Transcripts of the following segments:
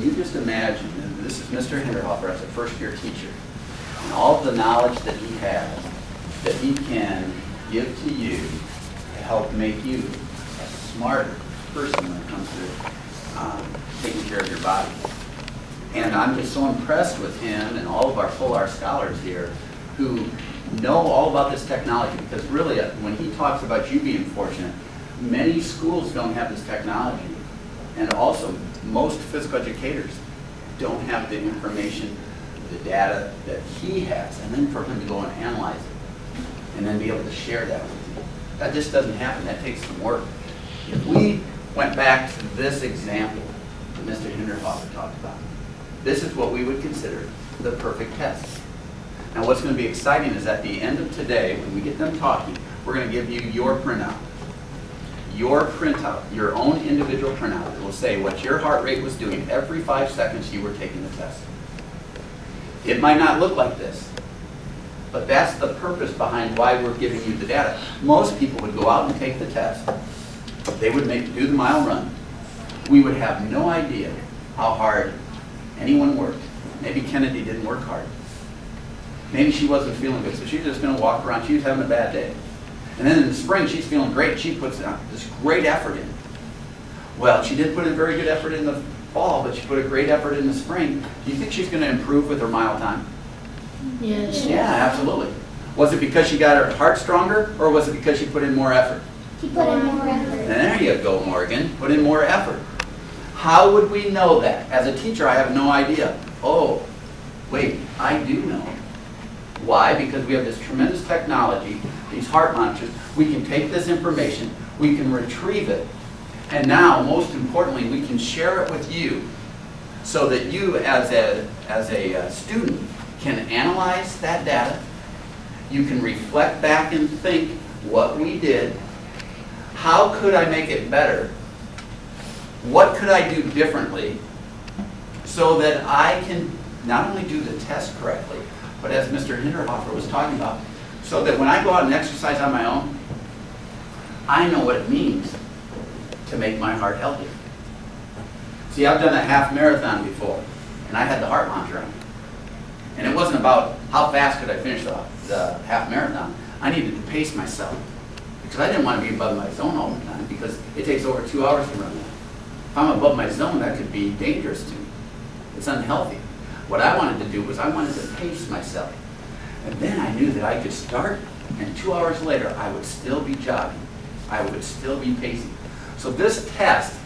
can you just imagine, and this is Mr. Hinterhofer as a first-year teacher, and all of the knowledge that he has, that he can give to you to help make you a smarter person when it comes to taking care of your body. And I'm just so impressed with him and all of our full R scholars here who know all about this technology, because really when he talks about you being fortunate, many schools don't have this technology, and also most physical educators don't have the information, the data that he has, and then for him to go and analyze it and then be able to share that with you. That just doesn't happen. That takes some work. If we went back to this example that Mr. Hinterhofer talked about, this is what we would consider the perfect test. Now what's going to be exciting is at the end of today, when we get them talking, we're going to give you your printout. Your printout, your own individual printout. It will say what your heart rate was doing every 5 seconds you were taking the test. It might not look like this, but that's the purpose behind why we're giving you the data. Most people would go out and take the test. They would do the mile run. We would have no idea how hard anyone worked. Maybe Kennedy didn't work hard. Maybe she wasn't feeling good, so she's just going to walk around. She was having a bad day. And then in the spring, she's feeling great. She puts this great effort in. Well, she didn't put a very good effort in the fall, but she put a great effort in the spring. Do you think she's going to improve with her mile time? Yes. Yeah, absolutely. Was it because she got her heart stronger, or was it because she put in more effort? She put in more effort. There you go, Morgan. Put in more effort. How would we know that? As a teacher, I have no idea. Oh, wait, I do know. Why? Because we have this tremendous technology, these heart monitors. We can take this information, we can retrieve it, and now, most importantly, we can share it with you so that you, as a student, can analyze that data. You can reflect back and think what we did. How could I make it better? What could I do differently so that I can not only do the test correctly, but as Mr. Hinterhofer was talking about, so that when I go out and exercise on my own, I know what it means to make my heart healthier. See, I've done a half marathon before, and I had the heart monitor on. And it wasn't about how fast could I finish the half marathon. I needed to pace myself, because I didn't want to be above my zone all the time, because it takes over 2 hours to run that. If I'm above my zone, that could be dangerous to me. It's unhealthy. What I wanted to do was I wanted to pace myself. And then I knew that I could start, and 2 hours later, I would still be jogging. I would still be pacing. So this test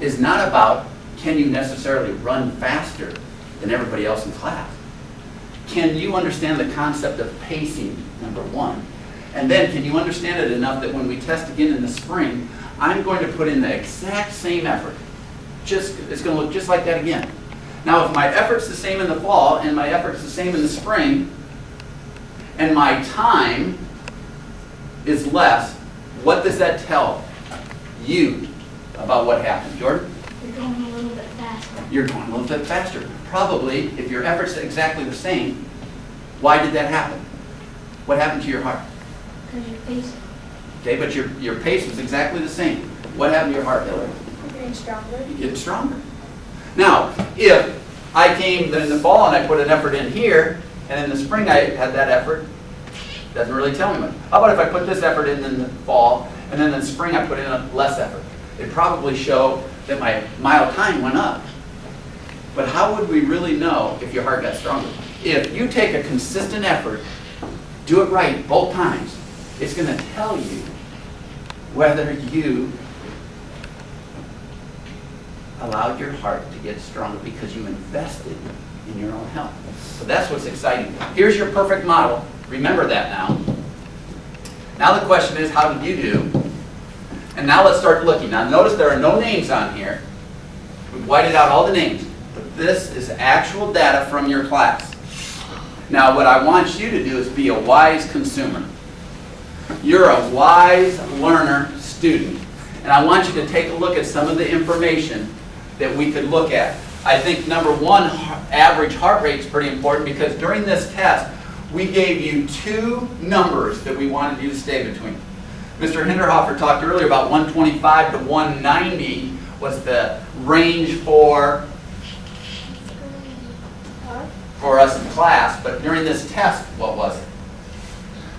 is not about, can you necessarily run faster than everybody else in class? Can you understand the concept of pacing, number one? And then can you understand it enough that when we test again in the spring, I'm going to put in the exact same effort. It's going to look just like that again. Now, if my effort's the same in the fall and my effort's the same in the spring, and my time is less, what does that tell you about what happened? Jordan? You're going a little bit faster. You're going a little bit faster. Probably, if your effort's exactly the same, why did that happen? What happened to your heart? Because you're pacing. Okay, but your pace was exactly the same. What happened to your heart, Hillary? You're getting stronger. You get stronger. Now, if I came in the fall and I put an effort in here, and in the spring I had that effort, doesn't really tell me much. How about if I put this effort in the fall, and then in the spring I put in a less effort? It'd probably show that my mile time went up. But how would we really know if your heart got stronger? If you take a consistent effort, do it right both times, it's going to tell you whether you allowed your heart to get stronger because you invested in your own health. So that's what's exciting. Here's your perfect model. Remember that now. Now the question is, how did you do? And now let's start looking. Now notice there are no names on here. We've whited out all the names. But this is actual data from your class. Now what I want you to do is be a wise consumer. You're a wise learner student. And I want you to take a look at some of the information that we could look at. I think number one, average heart rate is pretty important, because during this test, we gave you two numbers that we wanted you to stay between. Mr. Hinterhofer talked earlier about 125 to 190 was the range for for us in class, but during this test, what was it?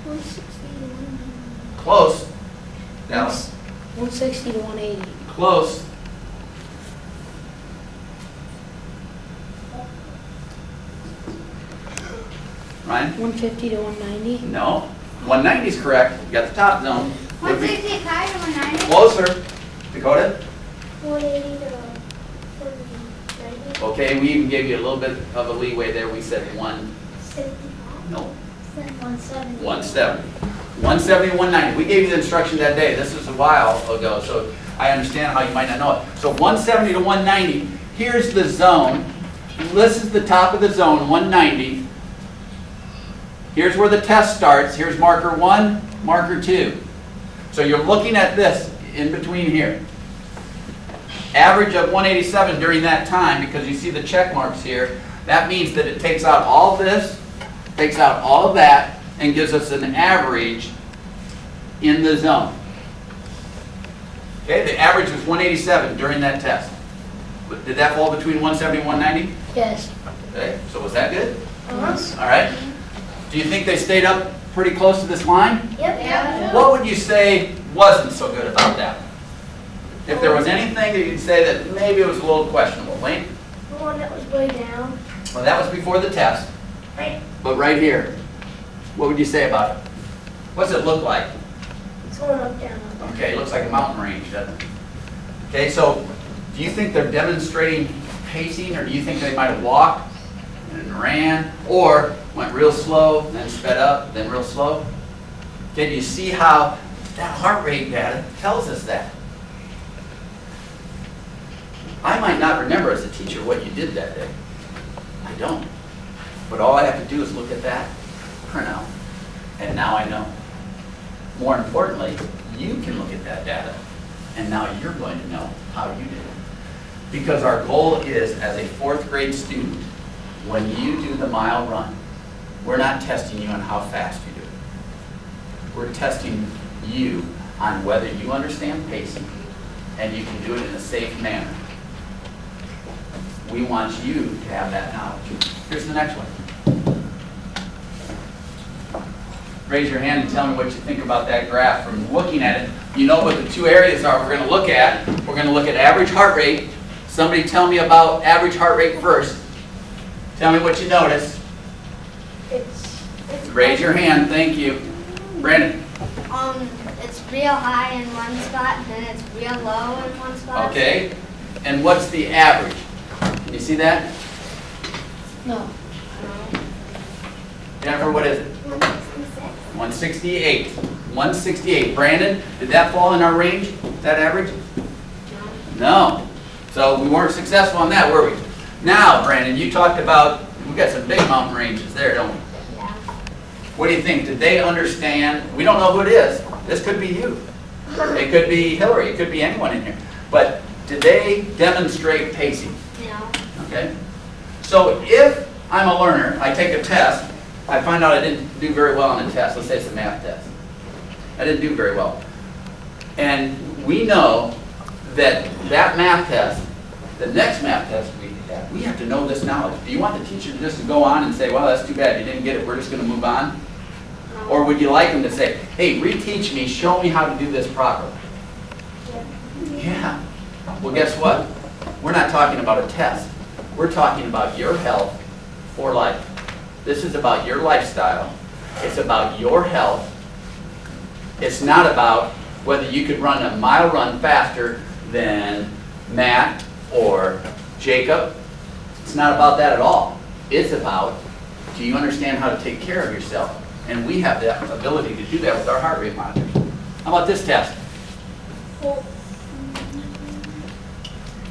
160 to 190. Close. Dallas. 160 to 180. Close. Ryan? 150 to 190. No. 190 is correct. You got the top zone. Would be 165 to 190. closer. Dakota? 180 to 190. Okay, we even gave you a little bit of a leeway there. We said 65. no, 170. 170. 170 and 190. We gave you the instruction that day. This was a while ago, so I understand how you might not know it. So 170 to 190, here's the zone. This is the top of the zone, 190. Here's where the test starts. Here's marker 1, marker 2. So you're looking at this in between here. Average of 187 during that time, because you see the check marks here. That means that it takes out all this, takes out all of that, and gives us an average in the zone. Okay, the average was 187 during that test. Did that fall between 170 and 190? Yes. Okay, so was that good? Uh-huh. All right. Do you think they stayed up pretty close to this line? Yep. Yeah. What would you say wasn't so good about that? If there was anything that you'd say that maybe it was a little questionable. Lane? The one that was way down. Well, that was before the test. Right. But right here, what would you say about it? What's it look like? It's going up, down, up. Okay, it looks like a mountain range, doesn't it? Okay, so do you think they're demonstrating pacing, or do you think they might have walked and ran, or went real slow, then sped up, then real slow? Okay, do you see how that heart rate data tells us that? I might not remember as a teacher what you did that day. I don't. But all I have to do is look at that printout, and now I know. More importantly, you can look at that data, and now you're going to know how you did it. Because our goal is, as a 4th grade student, when you do the mile run, we're not testing you on how fast you do it. We're testing you on whether you understand pacing and you can do it in a safe manner. We want you to have that knowledge. Here's the next one. Raise your hand and tell me what you think about that graph. From looking at it, you know what the two areas are we're going to look at. We're going to look at average heart rate. Somebody tell me about average heart rate first. Tell me what you notice. It's Raise your hand, thank you. Brandon. It's real high in one spot, and then it's real low in one spot. Okay. And what's the average? Can you see that? No. Jennifer, what is it? 166. 168. 168. Brandon, did that fall in our range, that average? No. So we weren't successful on that, were we? Now, Brandon, you talked about, we got some big mountain ranges there, don't we? Yeah. What do you think? Did they understand? We don't know who it is. This could be you. It could be Hillary. It could be anyone in here. But did they demonstrate pacing? No. Okay? So if I'm a learner, I take a test, I find out I didn't do very well on a test. Let's say it's a math test. I didn't do very well. And we know that that math test, the next math test we have to know this knowledge. Do you want the teacher just to go on and say, well, that's too bad, you didn't get it, we're just going to move on? Or would you like them to say, hey, reteach me, show me how to do this properly? Yeah. Well, guess what? We're not talking about a test. We're talking about your health for life. This is about your lifestyle. It's about your health. It's not about whether you could run a mile run faster than Matt or Jacob. It's not about that at all. It's about, do you understand how to take care of yourself? And we have the ability to do that with our heart rate monitor. How about this test?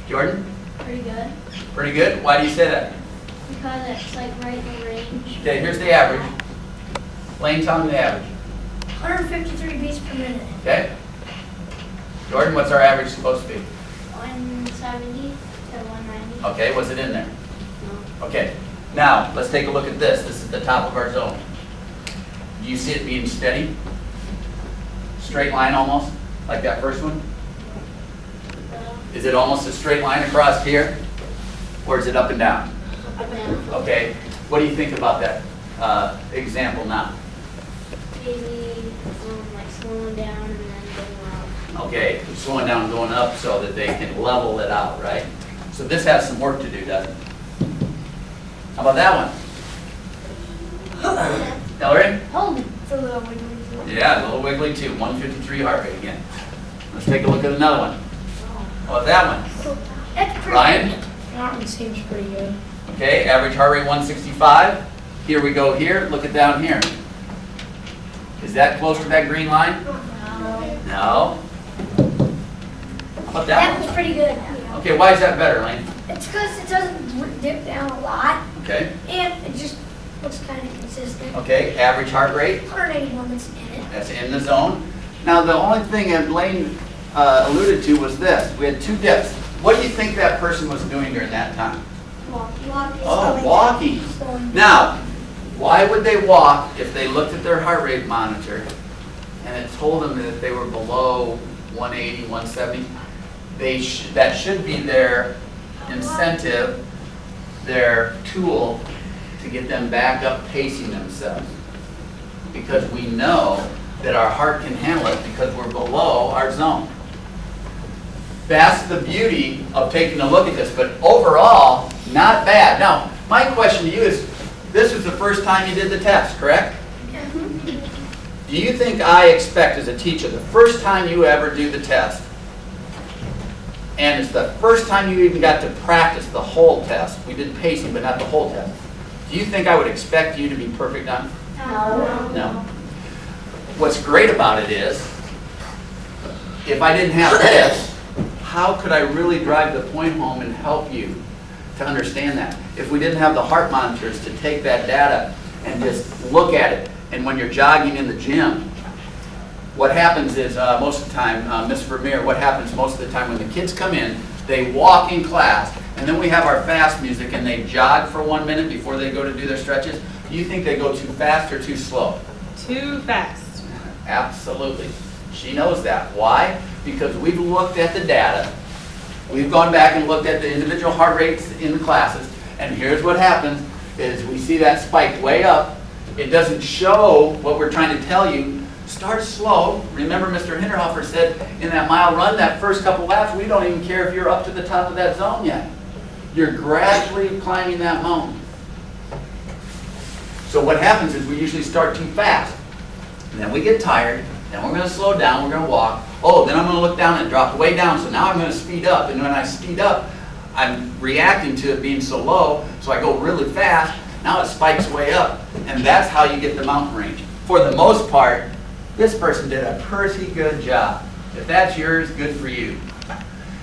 Jordan? Pretty good. Pretty good? Why do you say that? Because it's like right in the range. Okay, here's the average. Lane, tell me the average. 153 beats per minute. Okay? Jordan, what's our average supposed to be? 170 to 190. Okay, was it in there? Okay. Now, let's take a look at this. This is the top of our zone. Do you see it being steady? Straight line almost, like that first one? Is it almost a straight line across here? Or is it up and down? Up and down. Okay. What do you think about that example now? Maybe like slowing down and then going up. Okay, slowing down and going up so that they can level it out, right? So this has some work to do, doesn't it? How about that one? Hillary? Hold it. It's a little wiggly. Yeah, a little wiggly too. 153 heart rate again. Let's take a look at another one. How about that one? That's pretty Ryan? That one seems pretty good. Okay, average heart rate 165. Here we go here. Look at down here. Is that close to that green line? No. How about that That one? was pretty good. Okay, why is that better, Lane? It's because it doesn't dip down a lot, Okay. and it just looks kind of consistent. Okay, average heart rate. 181 that's in it. That's in the zone. Now, the only thing that Lane alluded to was this. We had two dips. What do you think that person was doing during that time? Walking. Oh, walking. Now, why would they walk if they looked at their heart rate monitor and it told them that they were below 180, 170? That should be their incentive, their tool to get them back up pacing themselves. Because we know that our heart can handle it because we're below our zone. That's the beauty of taking a look at this, but overall, not bad. Now, my question to you is, this was the first time you did the test, correct? Do you think I expect as a teacher, the first time you ever do the test, and it's the first time you even got to practice the whole test, we did pacing but not the whole test, do you think I would expect you to be perfect on it? No. What's great about it is, if I didn't have this, how could I really drive the point home and help you to understand that? If we didn't have the heart monitors to take that data and just look at it, and when you're jogging in the gym, what happens is most of the time, Ms. Vermeer, what happens most of the time when the kids come in, they walk in class, and then we have our fast music, and they jog for 1 minute before they go to do their stretches. Do you think they go too fast or too slow? Too fast. Absolutely. She knows that. Why? Because we've looked at the data. We've gone back and looked at the individual heart rates in the classes, and here's what happens, is we see that spike way up. It doesn't show what we're trying to tell you. Start slow. Remember Mr. Hinterhofer said in that mile run, that first couple laps, we don't even care if you're up to the top of that zone yet. You're gradually climbing that mountain. So what happens is we usually start too fast. And then we get tired, then we're going to slow down, we're going to walk. Oh, then I'm going to look down and drop way down, so now I'm going to speed up. And when I speed up, I'm reacting to it being so low, so I go really fast. Now it spikes way up, and that's how you get the mountain range. For the most part, this person did a pretty good job. If that's yours, good for you.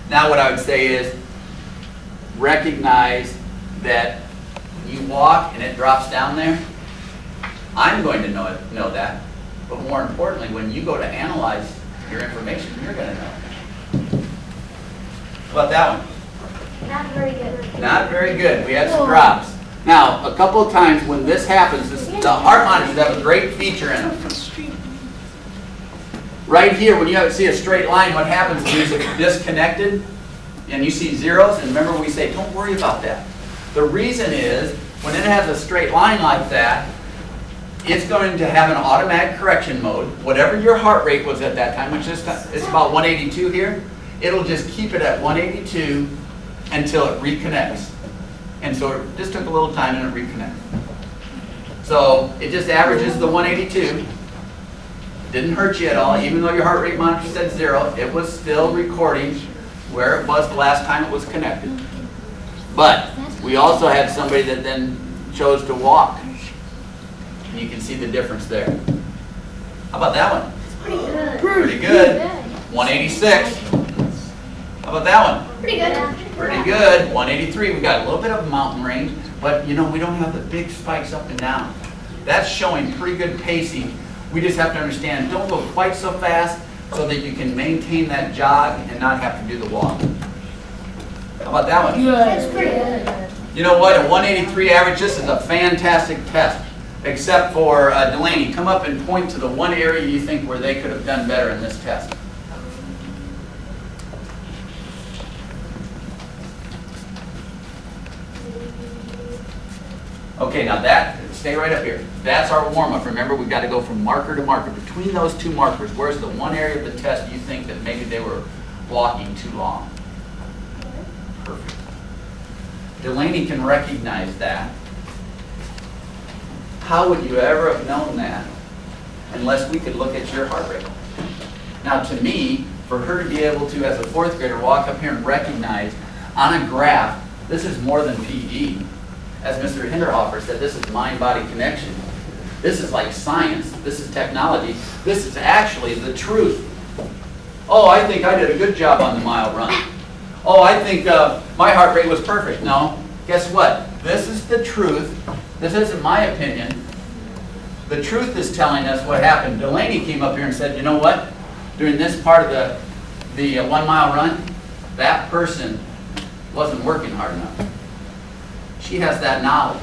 Now what I would say is, recognize that when you walk and it drops down there, I'm going to know that. But more importantly, when you go to analyze your information, you're going to know. How about that one? Not very good. Not very good. We had some drops. Now, a couple of times when this happens, the heart monitors have a great feature in them. Right here, when you see a straight line, what happens is it's disconnected, and you see zeros, and remember we say, don't worry about that. The reason is, when it has a straight line like that, it's going to have an automatic correction mode. Whatever your heart rate was at that time, which is it's about 182 here, it'll just keep it at 182 until it reconnects. And so it just took a little time and it reconnected. So it just averages the 182. Didn't hurt you at all, even though your heart rate monitor said 0, it was still recording where it was the last time it was connected. But we also had somebody that then chose to walk. And you can see the difference there. How about that one? Pretty good. Pretty good. 186. How about that one? Pretty good. Pretty good. 183. We got a little bit of mountain range, but you know, we don't have the big spikes up and down. That's showing pretty good pacing. We just have to understand, don't go quite so fast so that you can maintain that jog and not have to do the walk. How about that one? That's pretty good. You know what? A 183 average, this is a fantastic test. Except for Delaney, come up and point to the one area you think where they could have done better in this test. Okay, now that, stay right up here. That's our warm-up. Remember, we've got to go from marker to marker. Between those two markers, where's the one area of the test you think that maybe they were walking too long? Perfect. Delaney can recognize that. How would you ever have known that unless we could look at your heart rate? Now, to me, for her to be able to, as a fourth grader, walk up here and recognize on a graph, this is more than PE. As Mr. Hinderhofer said, this is mind-body connection. This is like science. This is technology. This is actually the truth. Oh, I think I did a good job on the mile run. Oh, I think my heart rate was perfect. No. Guess what? This is the truth. This isn't my opinion. The truth is telling us what happened. Delaney came up here and said, you know what? During this part of the 1 mile run, that person wasn't working hard enough. She has that knowledge.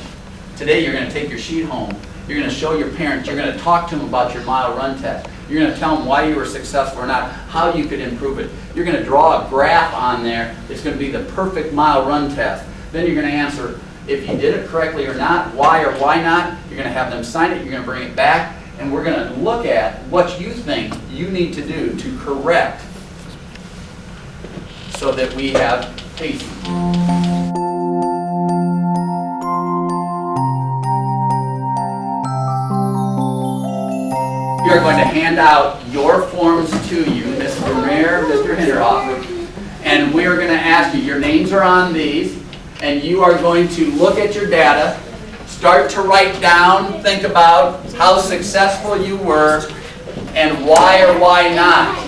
Today you're going to take your sheet home. You're going to show your parents. You're going to talk to them about your mile run test. You're going to tell them why you were successful or not, how you could improve it. You're going to draw a graph on there. It's going to be the perfect mile run test. Then you're going to answer if you did it correctly or not, why or why not. You're going to have them sign it. You're going to bring it back. And we're going to look at what you think you need to do to correct so that we have pacing. We are going to hand out your forms to you, Mr. Mayor, Mr. Hinderhofer, and we are going to ask you, your names are on these, and you are going to look at your data, start to write down, think about how successful you were, and why or why not.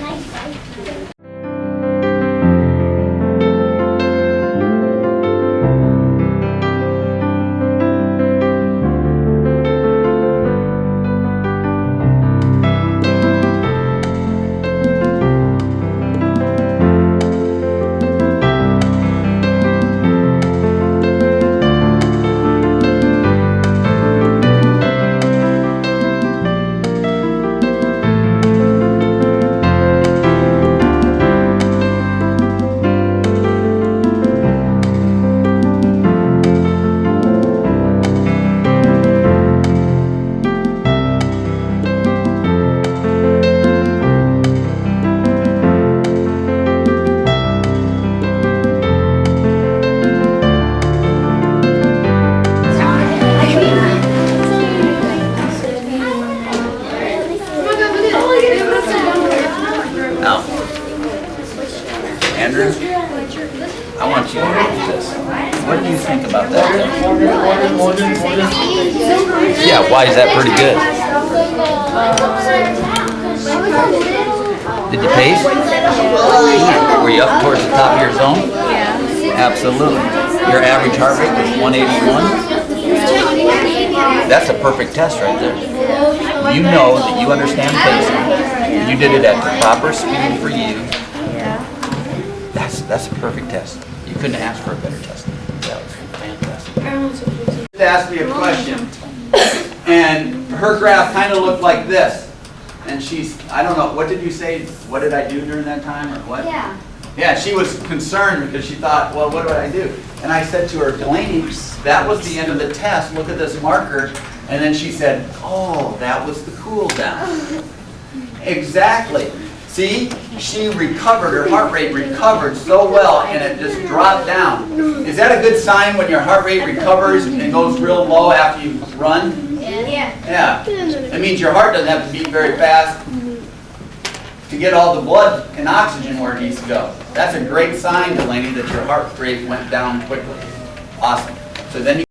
Now, Andrew, I want you to look at this. What do you think about that? Yeah, why is that pretty good? Did you pace? Were you up towards the top of your zone? Yeah. Absolutely. Your average heart rate was 181? That's a perfect test right there. You know that you understand pacing. You did it at the proper speed for you. That's a perfect test. You couldn't ask for a better test. That was fantastic. She asked me a question, and her graph kind of looked like this. And she's, I don't know, what did you say? What did I do during that time, or what? Yeah. Yeah, she was concerned because she thought, well, what do I do? And I said to her, Delaney, that was the end of the test. Look at this marker. And then she said, oh, that was the cool down. Exactly. See, she recovered, her heart rate recovered so well, and it just dropped down. Is that a good sign when your heart rate recovers and goes real low after you run? Yeah. Yeah. It means your heart doesn't have to beat very fast to get all the blood and oxygen where it needs to go. That's a great sign, Delaney, that your heart rate went down quickly. Awesome. So then you